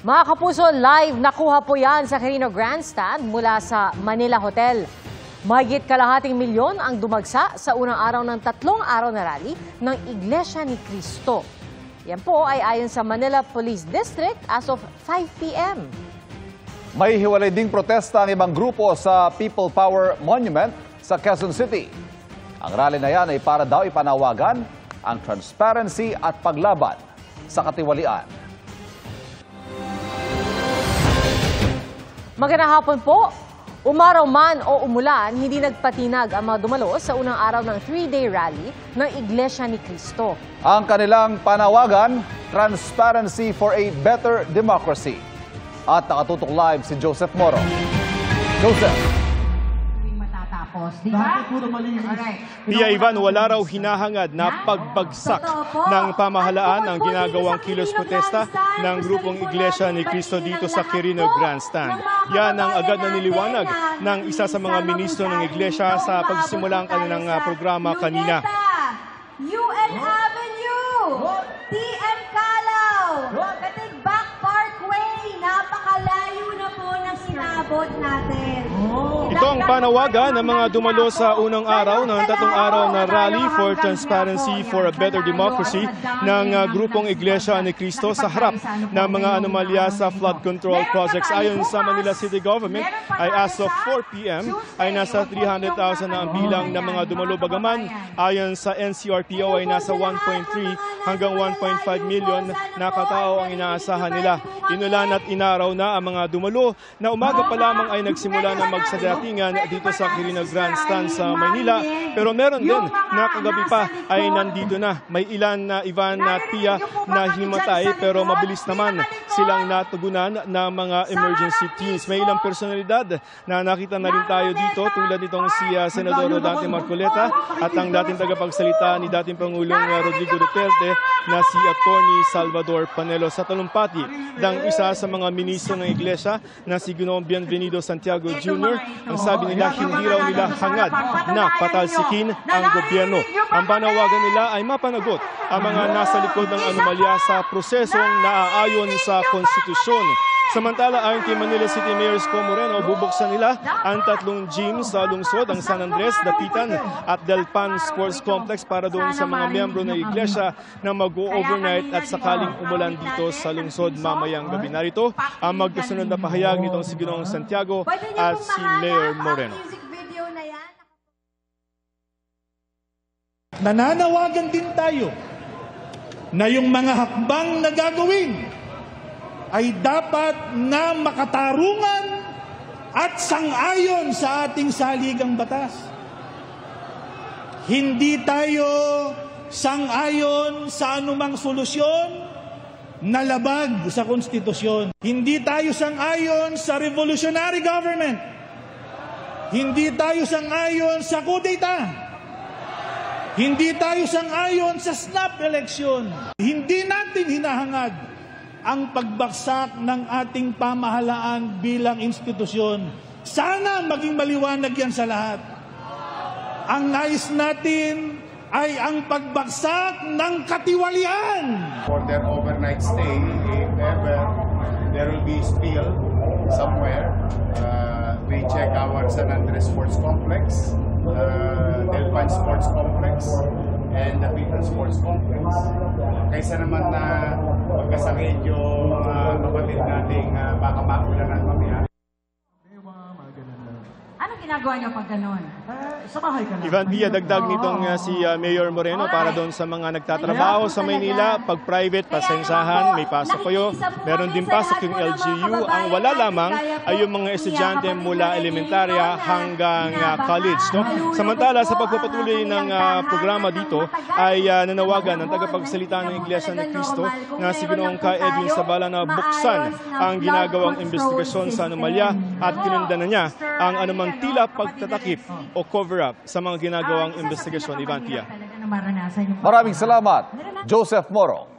Mga kapuso, live nakuha po yan sa Quirino Grandstand mula sa Manila Hotel. Mahigit kalahating milyon ang dumagsa sa unang araw ng 3 araw na rally ng Iglesia ni Cristo. Yan po ay ayon sa Manila Police District as of 5 p.m. May hiwalay ding protesta ang ibang grupo sa People Power Monument sa Quezon City. Ang rally na yan ay para daw ipanawagan ang transparency at paglaban sa katiwalian. Magandang hapon po. Umaraw man o umulan, hindi nagpatinag ang mga dumalo sa unang araw ng 3-day rally ng Iglesia ni Cristo. Ang kanilang panawagan, transparency for a better democracy. At nakatutok live si Joseph Moro. Joseph. Pia Ivan, wala raw hinahangad na pagbagsak ng pamahalaan ang ginagawang kilos protesta ng grupong Iglesia ni Cristo dito sa Quirino Grandstand. Yan ang agad na niliwanag ng isa sa mga ministro ng Iglesia sa pagsimula ng kanilang programa kanina. UN Avenue, TM Calaw, Katigbak Parkway, napakalayo na po ng sinabot natin. Ito ang panawagan ng mga dumalo sa unang araw ng 3 araw na Rally for Transparency for a Better Democracy ng grupong Iglesia ni Cristo sa harap ng mga anomalya sa flood control projects. Ayon sa Manila City Government ay as of 4 p.m. ay nasa 300,000 na ang bilang ng mga dumalo, bagaman ayon sa NCRPO ay nasa 1.3 hanggang 1.5 million na katao ang inaasahan nila. Inulan at inaraw na ang mga dumalo na umaga pa lamang ay nagsimula na magsadatingan dito sa Quirino Grandstand sa Maynila. Pero meron din na kagabi pa ay nandito na. May ilan na Ivan at Pia na himatay pero mabilis naman silang natugunan ng mga emergency teams. May ilang personalidad na nakita na rin tayo dito tulad nitong si Senador Dante Marcoleta at ang dating tagapagsalita ni dating Pangulong Rodrigo Duterte na si Attorney Salvador Panelo. Sa talumpati ng isa sa mga ministro ng Iglesia na si Ginoong Bienvenido Santiago Jr., ang sabi nila hindi raw nila hangad na patalsikin ang gobyerno. Ang panawagan nila ay mapanagot ang mga nasa likod ng anomalya sa prosesong naaayon sa konstitusyon. Samantala, ayon kay Manila City Mayor Isko Moreno, bubuksan nila ang 3 gyms sa lungsod, ang San Andres, Dapitan at Del Pan Sports Complex para doon sa mga miyembro ng Iglesia na mag-overnight at sakaling umulan dito sa lungsod mamayang gabi. Narito ang magkasunod na pahayag nitong si Ginoong Santiago at si Mayor Moreno. Nananawagan din tayo na yung mga hakbang na gagawin ay dapat na makatarungan at sang-ayon sa ating saligang batas. Hindi tayo sang-ayon sa anumang solusyon na labag sa konstitusyon. Hindi tayo sang-ayon sa revolutionary government. Hindi tayo sang-ayon sa kudeta. Hindi tayo sang-ayon sa snap election. Hindi natin hinahangad ang pagbagsak ng ating pamahalaan bilang institusyon. Sana maging maliwanag yan sa lahat. Ang nais natin ay ang pagbagsak ng katiwalian. For their overnight stay, if ever there will be spill somewhere, we check our San Andres Sports Complex, Del Pan Sports Complex, and the People Sports Complex. Kaysa naman na magkasakit yung kapatid nating baka makulanan mamaya. Anong ginagawa niyo pag ganun? Sa bahay ka lang. Ivan Pia, dagdag nitong si Mayor Moreno para doon sa mga nagtatrabaho sa Maynila. Pag private, pasensahan, may pasok kayo. Meron din pasok yung LGU. Ang wala lamang ay yung mga estudyante mula elementarya hanggang college. No? Samantala, sa pagpapatuloy ng programa dito, ay nanawagan ng tagapagsalita ng Iglesia ni Cristo na si Ginoong Ka Edwin Sabala na buksan ang ginagawang investigasyon sa anomalya at kinundan na niya ang anumang tila pagtatakip o cover-up sa mga ginagawang investigasyon. Ivan Pia. Maraming salamat, Joseph Moro.